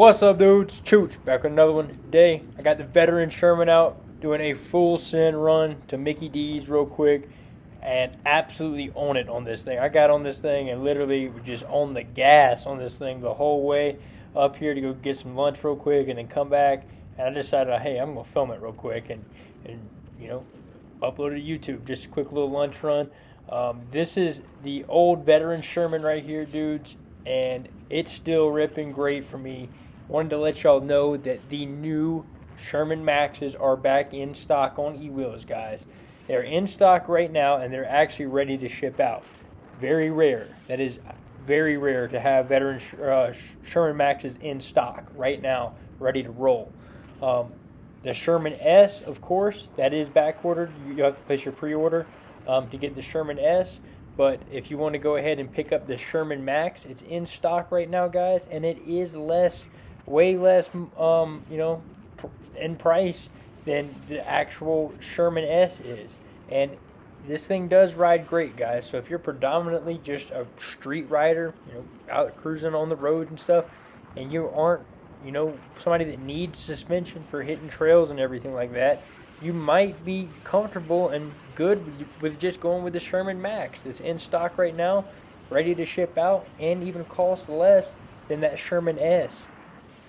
What's up, dudes? Chooch back with another one. Today I got the veteran Sherman out doing a full send run to Mickey D's real quick and absolutely own it on this thing. I got on this thing and literally just on the gas on this thing the whole way up here to go get some lunch real quick and then come back, and I decided, hey, I'm gonna film it real quick and you know, upload it to YouTube. Just a quick little lunch run. This is the old veteran Sherman right here, dudes, and it's still ripping great for me. Wanted to let y'all know that the new Sherman Maxes are back in stock on E-Wheels, guys. They're in stock right now, and they're actually ready to ship out. Very rare. That is very rare to have veteran Sherman Maxes in stock right now, ready to roll. The Sherman S, of course, that is back ordered. You have to place your pre-order to get the Sherman S. But if you want to go ahead and pick up the Sherman Max, it's in stock right now, guys, and it is way less, in price than the actual Sherman S is. And this thing does ride great, guys. So if you're predominantly just a street rider, out cruising on the road and stuff, and you aren't, somebody that needs suspension for hitting trails and everything like that, you might be comfortable and good with just going with the Sherman Max. That's in stock right now, ready to ship out, and even costs less than that Sherman S.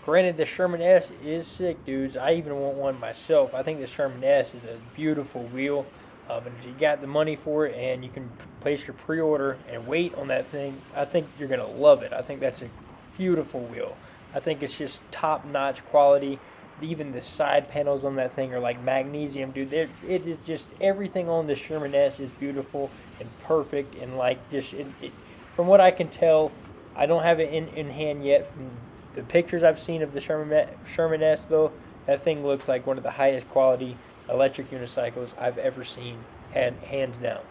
Granted, the Sherman S is sick, dudes. I even want one myself. I think the Sherman S is a beautiful wheel. And if you got the money for it and you can place your pre-order and wait on that thing, I think you're going to love it. I think that's a beautiful wheel. I think it's just top-notch quality. Even the side panels on that thing are like magnesium, dude. It is just, everything on the Sherman S is beautiful and perfect, and like just from what I can tell, I don't have it in hand yet. From the pictures I've seen of the Sherman S, though, that thing looks like one of the highest quality electric unicycles I've ever seen, hands down,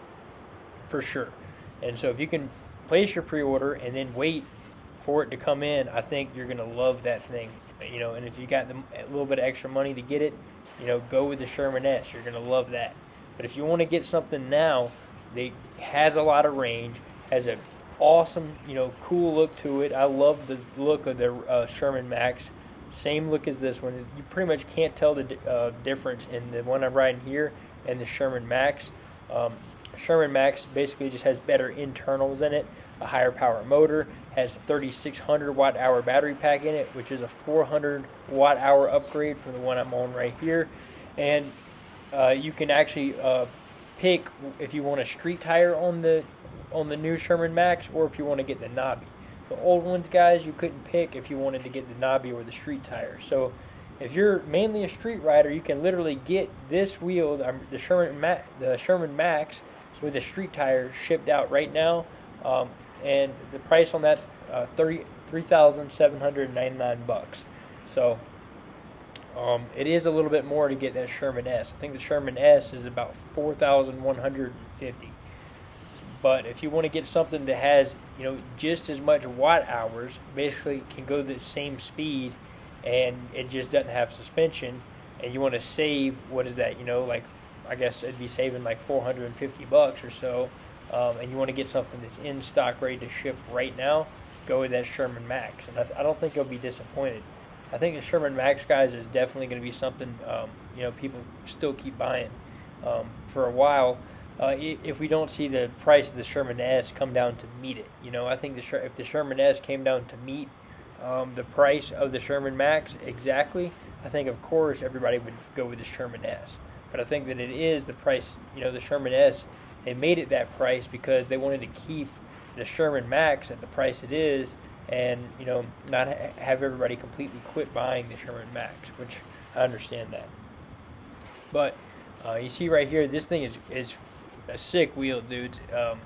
for sure. And so if you can place your pre-order and then wait for it to come in, I think you're gonna love that thing. And if you got a little bit of extra money to get it, go with the Sherman S. You're going to love that. But if you want to get something now that has a lot of range, has an awesome, cool look to it. I love the look of the Sherman Max. Same look as this one. You pretty much can't tell the difference in the one I'm riding here and the Sherman Max. Sherman Max basically just has better internals in it, a higher power motor, has a 3600 watt hour battery pack in it, which is a 400 watt hour upgrade from the one I'm on right here. And you can actually pick if you want a street tire on the new Sherman Max, or if you want to get the knobby. The old ones, guys, you couldn't pick if you wanted to get the knobby or the street tire. So if you're mainly a street rider, you can literally get this wheel, the Sherman Max, with a street tire shipped out right now. And the price on that's $3,799. So it is a little bit more to get that Sherman S. I think the Sherman S is about $4,150. But if you want to get something that has just as much watt hours, basically can go the same speed, and it just doesn't have suspension, and you want to save, what is that? Like, I guess it'd be saving like $450 or so. And you want to get something that's in stock, ready to ship right now, go with that Sherman Max. And I don't think you'll be disappointed. I think the Sherman Max, guys, is definitely going to be something, people still keep buying for a while. If we don't see the price of the Sherman S come down to meet it. I think if the Sherman S came down to meet the price of the Sherman Max exactly, I think, of course, everybody would go with the Sherman S. But I think that it is the price, the Sherman S, they made it that price because they wanted to keep the Sherman Max at the price it is, and not have everybody completely quit buying the Sherman Max, which I understand that. But you see right here, this thing is a sick wheel, dudes.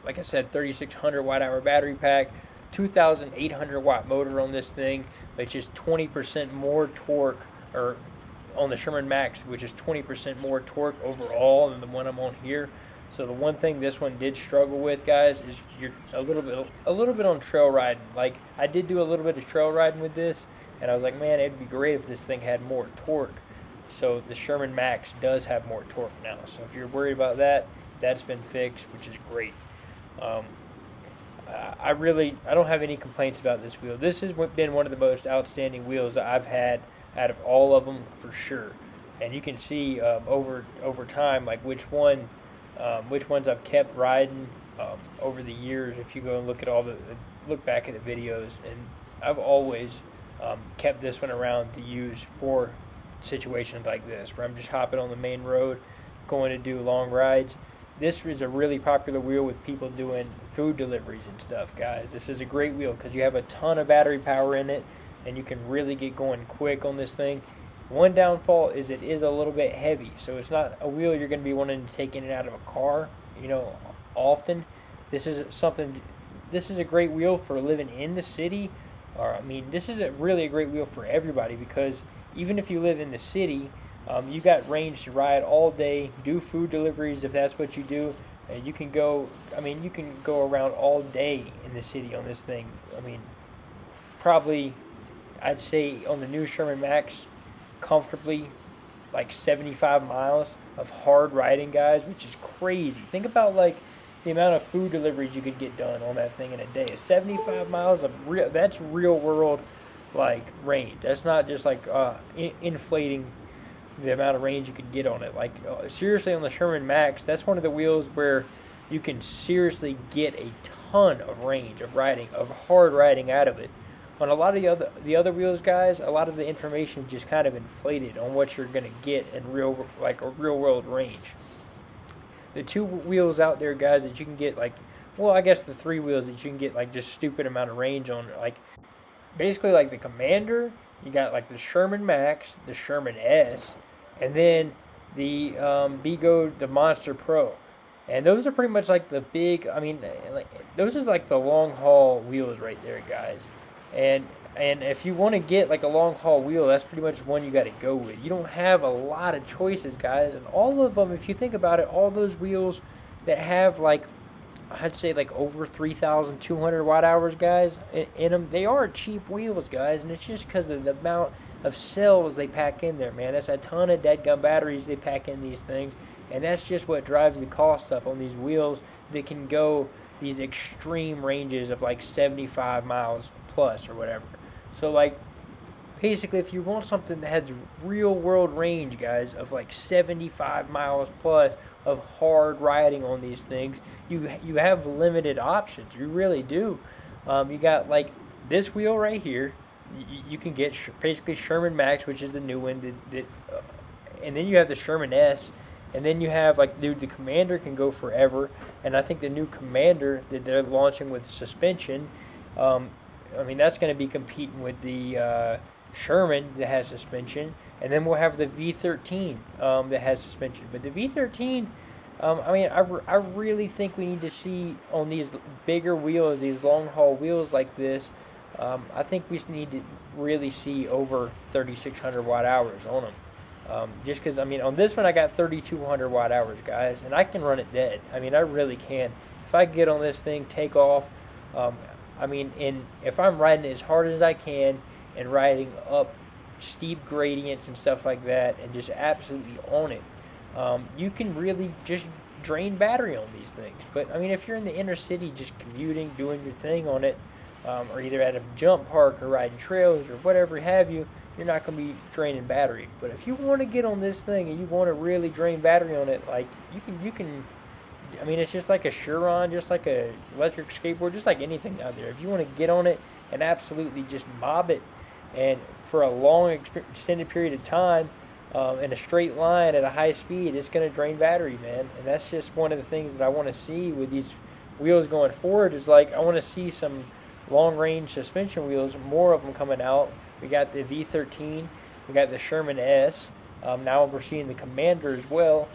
Like I said, 3600 watt hour battery pack, 2800 watt motor on this thing, which is 20% more torque, or on the Sherman Max, which is 20% more torque overall than the one I'm on here. So the one thing this one did struggle with, guys, is you're a little bit on trail riding. Like, I did do a little bit of trail riding with this, and I was like, man, it'd be great if this thing had more torque. So the Sherman Max does have more torque now. So if you're worried about that, that's been fixed, which is great. I don't have any complaints about this wheel. This has been one of the most outstanding wheels that I've had out of all of them for sure. And you can see over time like which ones I've kept riding over the years. If you go and look back at the videos, and I've always kept this one around to use for situations like this, where I'm just hopping on the main road, going to do long rides. This is a really popular wheel with people doing food deliveries and stuff, guys. This is a great wheel because you have a ton of battery power in it, and you can really get going quick on this thing. One downfall is it is a little bit heavy, so it's not a wheel you're going to be wanting to take in and out of a car, often. This is a great wheel for living in the city, this is really a great wheel for everybody, because even if you live in the city, you got range to ride all day, do food deliveries if that's what you do. You can go around all day in the city on this thing. Probably, I'd say on the new Sherman Max, comfortably like 75 miles of hard riding, guys, which is crazy. Think about like the amount of food deliveries you could get done on that thing in a day. 75 miles of that's real world like range. That's not just like inflating the amount of range you could get on it. Like seriously, on the Sherman Max, that's one of the wheels where you can seriously get a ton of range of riding, of hard riding out of it. On a lot of the other wheels, guys, a lot of the information is just kind of inflated on what you're gonna get in real world range. The two wheels out there, guys, that you can get I guess the three wheels that you can get like just stupid amount of range on, like basically like the Commander. You got like the Sherman Max, the Sherman S, and then the Bigo, the Monster Pro. And those are pretty much like the big, those are like the long haul wheels right there, guys. And if you want to get like a long haul wheel, that's pretty much one you got to go with. You don't have a lot of choices, guys. And all of them, if you think about it, all those wheels that have like, I'd say like over 3,200 watt hours, guys, in them, they are cheap wheels, guys, and it's just because of the amount of cells they pack in there, man. That's a ton of dead gum batteries they pack in these things, and that's just what drives the cost up on these wheels that can go these extreme ranges of like 75 miles plus or whatever. So like basically, if you want something that has real world range, guys, of like 75 miles plus of hard riding on these things, you have limited options. You really do. You got like this wheel right here. You can get basically Sherman Max, which is the new one, and then you have the Sherman S, and then you have like the Commander can go forever, and I think the new Commander that they're launching with suspension, that's going to be competing with the Sherman that has suspension, and then we'll have the V13 that has suspension. But the V13, I really think we need to see on these bigger wheels, these long haul wheels like this. I think we need to really see over 3,600 watt hours on them. Just because, on this one I got 3,200 watt hours, guys, and I can run it dead. I really can. If I get on this thing, take off, and if I'm riding as hard as I can and riding up steep gradients and stuff like that and just absolutely own it, you can really just drain battery on these things. But, if you're in the inner city just commuting, doing your thing on it, or either at a jump park or riding trails or whatever have you, you're not going to be draining battery. But if you want to get on this thing and you want to really drain battery on it, like you can. It's just like a Chiron, just like a electric skateboard, just like anything out there. If you want to get on it and absolutely just mob it, and for a long extended period of time, in a straight line at a high speed, it's going to drain battery, man. And that's just one of the things that I want to see with these wheels going forward. Is like I want to see some long range suspension wheels, more of them coming out. We got the V13, we got the Sherman S. Now we're seeing the Commander as well.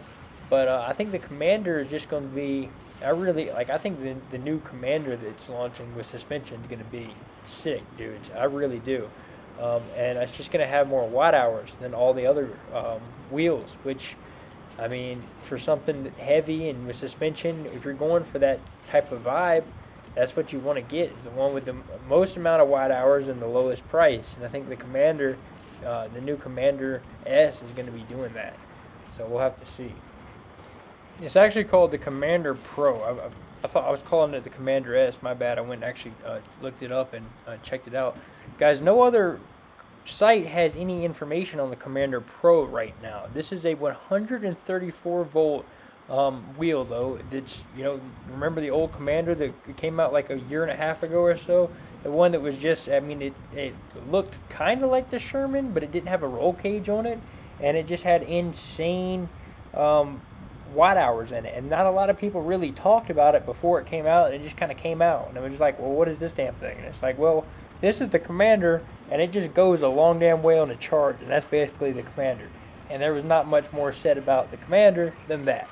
But I think the Commander is just going to be, I think the new Commander that's launching with suspension is going to be sick, dudes. I really do. And it's just going to have more watt hours than all the other wheels, which, for something heavy and with suspension, if you're going for that type of vibe, that's what you want to get, is the one with the most amount of watt hours and the lowest price. And I think the Commander, the new Commander S, is going to be doing that. So we'll have to see. It's actually called the Commander Pro. I thought I was calling it the Commander S. My bad. I went and actually looked it up and checked it out. Guys, no other site has any information on the Commander Pro right now. This is a 134 volt wheel, though. It's, remember the old Commander that came out like a year and a half ago or so? The one that was just, it looked kind of like the Sherman, but it didn't have a roll cage on it, and it just had insane watt hours in it, and not a lot of people really talked about it before it came out. It just kind of came out, and it was like, well, what is this damn thing? And it's like, well, this is the Commander, and it just goes a long damn way on a charge, and that's basically the Commander. And there was not much more said about the Commander than that.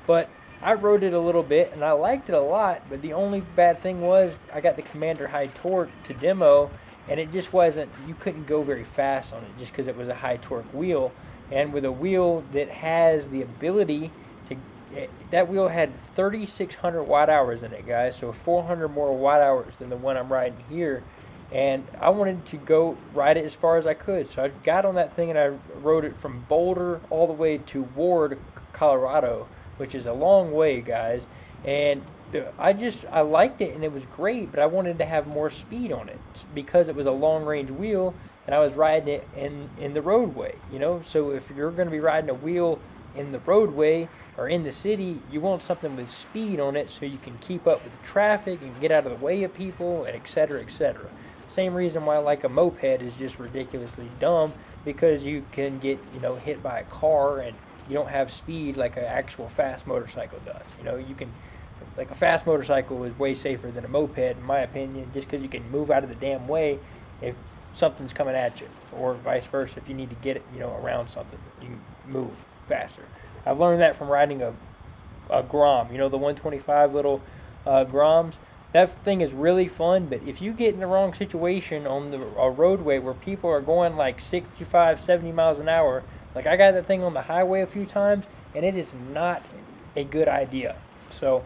But I rode it a little bit, and I liked it a lot, but the only bad thing was I got the Commander High Torque to demo, and it just wasn't, you couldn't go very fast on it just because it was a high torque wheel. And with a wheel that has the ability to, that wheel had 3,600 watt hours in it, guys, so 400 more watt hours than the one I'm riding here. And I wanted to go ride it as far as I could, so I got on that thing and I rode it from Boulder all the way to Ward, Colorado, which is a long way, guys. And I liked it and it was great, but I wanted to have more speed on it because it was a long range wheel and I was riding it in the roadway, So if you're going to be riding a wheel in the roadway or in the city, you want something with speed on it so you can keep up with the traffic and get out of the way of people, and et cetera, et cetera. Same reason why like a moped is just ridiculously dumb, because you can get hit by a car and you don't have speed like an actual fast motorcycle does. You can, like, a fast motorcycle is way safer than a moped in my opinion, just because you can move out of the damn way if something's coming at you, or vice versa. If you need to get it around something, you can move faster. I've learned that from riding a Grom, the 125 little Groms. That thing is really fun, but if you get in the wrong situation on a roadway where people are going like 65, 70 miles an hour, like I got that thing on the highway a few times, and it is not a good idea. So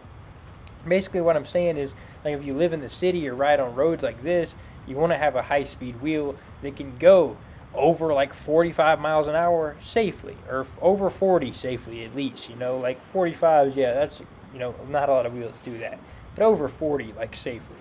basically what I'm saying is, like, if you live in the city or ride on roads like this, you want to have a high-speed wheel that can go over like 45 miles an hour safely, or over 40 safely at least. Like 45s, yeah, that's, not a lot of wheels do that. But over 40, like, safely,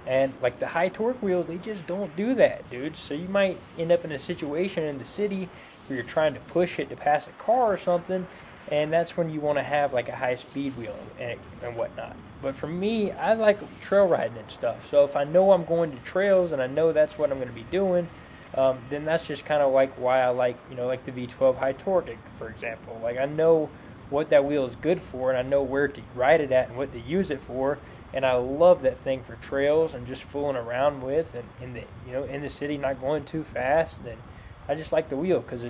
And like the high torque wheels, they just don't do that, dude. So you might end up in a situation in the city where you're trying to push it to pass a car or something, and that's when you want to have like a high speed wheel and whatnot. But for me, I like trail riding and stuff. So if I know I'm going to trails and I know that's what I'm going to be doing, then that's just kind of like why I like, like the V12 high torque, for example. Like, I know what that wheel is good for, and I know where to ride it at and what to use it for, and I love that thing for trails and just fooling around with, and in the city, not going too fast. And I just like the wheel because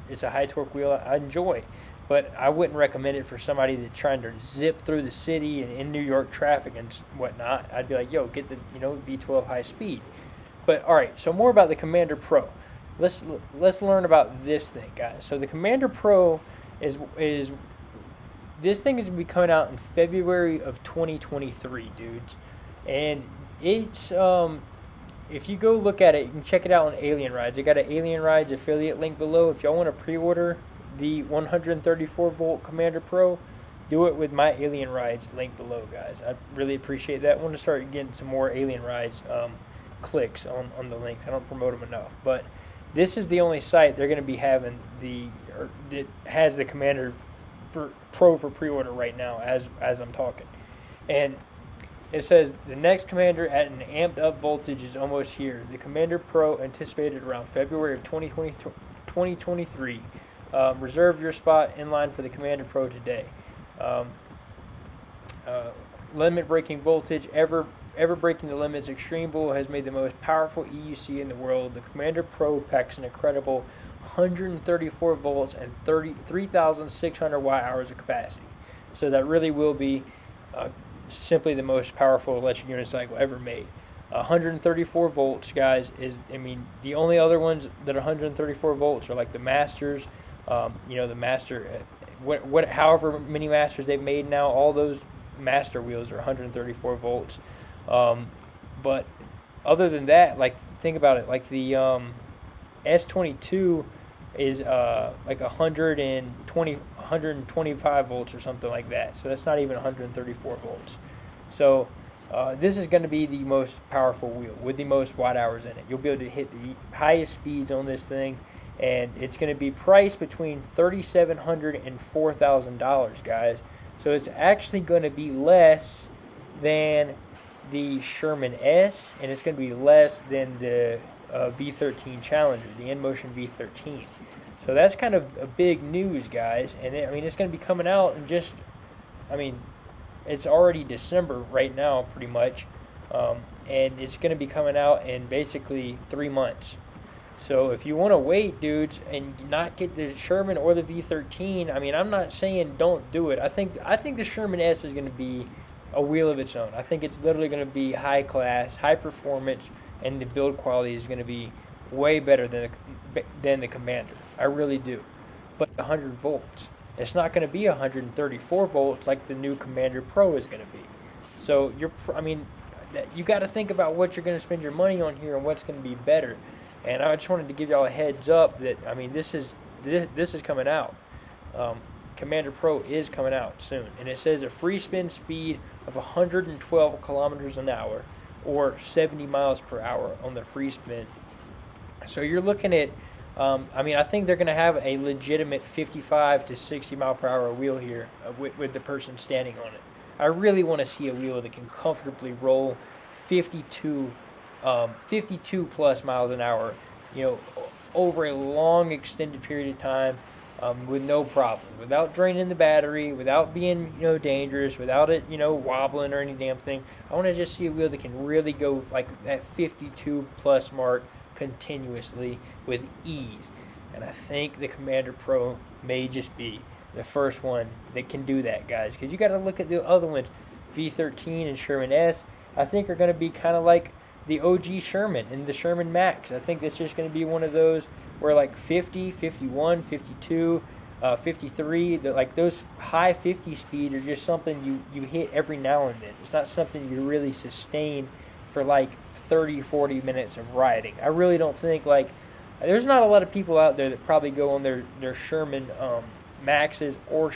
it's a high torque wheel I enjoy. But I wouldn't recommend it for somebody that's trying to zip through the city and in New York traffic and whatnot. I'd be like, yo, get the V12 high speed. But all right, so more about the Commander Pro. Let's learn about this thing, guys. So the Commander Pro is this thing is going to be coming out in February of 2023, dudes. And it's if you go look at it, you can check it out on Alien Rides. I got an Alien Rides affiliate link below. If y'all want to pre-order the 134 volt Commander Pro, do it with my Alien Rides link below, guys. I really appreciate that. I want to start getting some more Alien Rides clicks on the links. I don't promote them enough, but this is the only site they're going to be having that has the Commander Pro for pre-order right now as I'm talking. And it says the next Commander at an amped up voltage is almost here. The Commander Pro anticipated around February of 2023. Reserve your spot in line for the Commander Pro today. Limit breaking voltage, ever breaking the limits. Extreme Bull has made the most powerful EUC in the world. The Commander Pro packs an incredible 134 volts and 3,600 watt hours of capacity. So that really will be simply the most powerful electric unicycle ever made. 134 volts, guys, the only other ones that are 134 volts are like the Masters. The Master, however many Masters they've made now, all those Master wheels are 134 volts. But other than that, like, think about it, like the S22 is like 125 volts or something like that. So that's not even 134 volts. So this is going to be the most powerful wheel with the most watt hours in it. You'll be able to hit the highest speeds on this thing, and it's going to be priced between $3,700 and $4,000, guys. So it's actually going to be less than the Sherman S, and it's going to be less than the V13 Challenger, the InMotion V13. So that's kind of a big news, guys. And I mean, it's going to be coming out in just, I mean, it's already December right now, pretty much, and it's going to be coming out in basically 3 months. So if you want to wait, dudes, and not get the Sherman or the V13, I mean, I'm not saying don't do it. I think the Sherman S is going to be a wheel of its own. I think it's literally going to be high class, high performance, and the build quality is going to be way better than the Commander. I really do. But 100 volts. It's not going to be 134 volts like the new Commander Pro is going to be. So you got to think about what you're going to spend your money on here and what's going to be better. And I just wanted to give y'all a heads up that, I mean, this is coming out. Commander Pro is coming out soon, and it says a free spin speed of 112 kilometers an hour or 70 miles per hour on the free spin. So you're looking at, I think they're going to have a legitimate 55 to 60 mile per hour wheel here with the person standing on it. I really want to see a wheel that can comfortably roll 52 plus miles an hour, over a long extended period of time, with no problem, without draining the battery, without being, dangerous, without it, wobbling or any damn thing. I want to just see a wheel that can really go like that 52 plus mark continuously with ease. And I think the Commander Pro may just be the first one that can do that, guys, because you got to look at the other ones. V13 and Sherman S, I think, are going to be kind of like the OG Sherman and the Sherman Max. I think it's just going to be one of those where like 50, 51, 52, 53, like those high 50 speed are just something you hit every now and then. It's not something you really sustain for like 30, 40 minutes of riding. I really don't think, like, there's not a lot of people out there that probably go on their Sherman Maxes or OG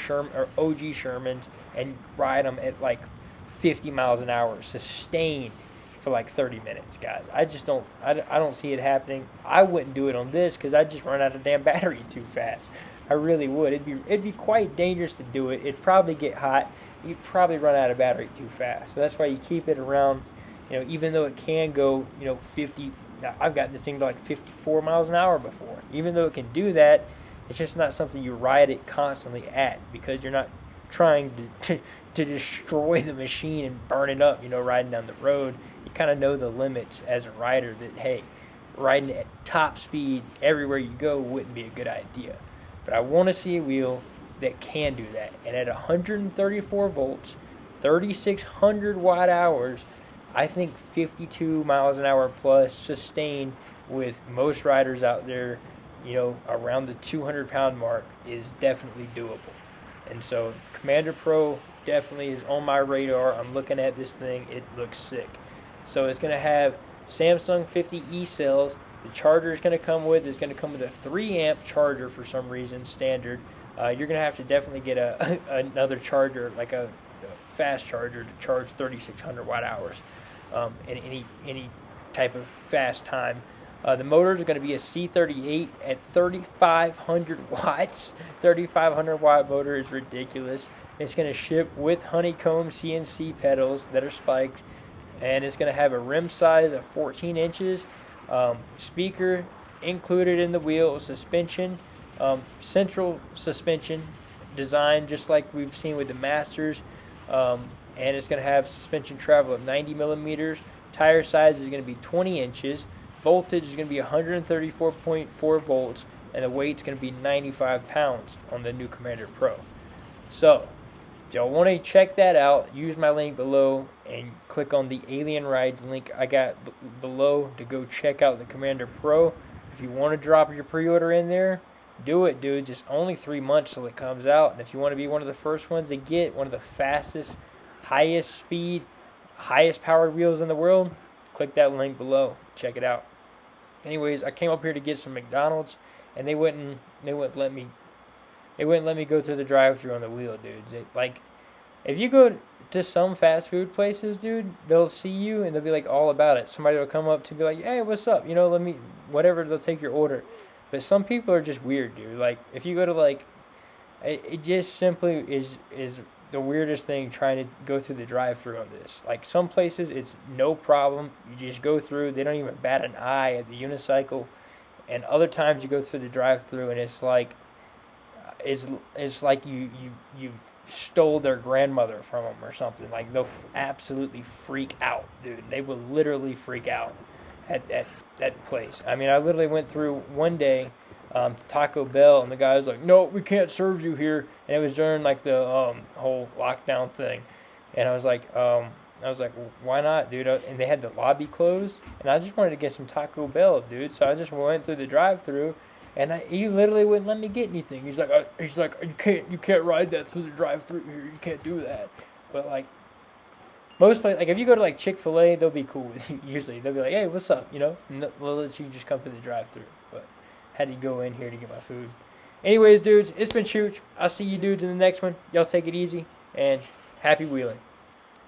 Shermans and ride them at like 50 miles an hour sustained for like 30 minutes, guys. I don't see it happening. I wouldn't do it on this because I'd just run out of damn battery too fast. I really would. It'd be quite dangerous to do it. It'd probably get hot. You'd probably run out of battery too fast. So that's why you keep it around, even though it can go, 50. I've gotten this thing to like 54 miles an hour before. Even though it can do that, it's just not something you ride it constantly at, because you're not trying to destroy the machine and burn it up, riding down the road. You kind of know the limits as a rider that, hey, riding at top speed everywhere you go wouldn't be a good idea. But I want to see a wheel that can do that. And at 134 volts, 3,600 watt hours, I think 52 miles an hour plus sustained with most riders out there, around the 200-pound mark is definitely doable. And so Commander Pro definitely is on my radar. I'm looking at this thing. It looks sick. So it's going to have Samsung 50E cells. The charger is going to come with a 3-amp charger for some reason, standard. You're going to have to definitely get another charger, like a fast charger, to charge 3,600 watt hours in any type of fast time. The motor is going to be a C38 at 3,500 watts. 3,500 watt motor is ridiculous. It's going to ship with honeycomb CNC pedals that are spiked, and it's going to have a rim size of 14 inches. Speaker included in the wheel, suspension, central suspension design just like we've seen with the Masters, and it's going to have suspension travel of 90 millimeters. Tire size is going to be 20 inches. Voltage is going to be 134.4 volts, and the weight's going to be 95 pounds on the new Commander Pro. So, if y'all want to check that out, use my link below and click on the Alien Rides link I got below to go check out the Commander Pro. If you want to drop your pre-order in there, do it, dude. Just only 3 months till it comes out. And if you want to be one of the first ones to get one of the fastest, highest speed, highest powered wheels in the world, click that link below. Check it out. Anyways, I came up here to get some McDonald's, and they wouldn't they wouldn't let me. They wouldn't let me go through the drive-through on the wheel, dudes. Like, if you go to some fast food places, dude, they'll see you and they'll be like all about it. Somebody will come up to be like, "Hey, what's up?" Let me whatever. They'll take your order. But some people are just weird, dude. Like, if you go to like, it just simply is the weirdest thing trying to go through the drive-through on this. Like, some places it's no problem. You just go through. They don't even bat an eye at the unicycle. And other times you go through the drive-through and it's like you stole their grandmother from them or something. Like, they'll absolutely freak out, dude. They will literally freak out at that place. I mean, I literally went through one day to Taco Bell, and the guy was like, "No, we can't serve you here." And it was during like the whole lockdown thing, and I was like, well, why not, dude? And they had the lobby closed, and I just wanted to get some Taco Bell, dude. So I just went through the drive-through. And he literally wouldn't let me get anything. He's like, you can't ride that through the drive-through here. You can't do that. But like most places, like if you go to like Chick-fil-A, they'll be cool with you. Usually they'll be like, "Hey, what's up?" And we'll let you just come through the drive-through. But had to go in here to get my food. Anyways, dudes, it's been Chooch. I'll see you dudes in the next one. Y'all take it easy and happy wheeling.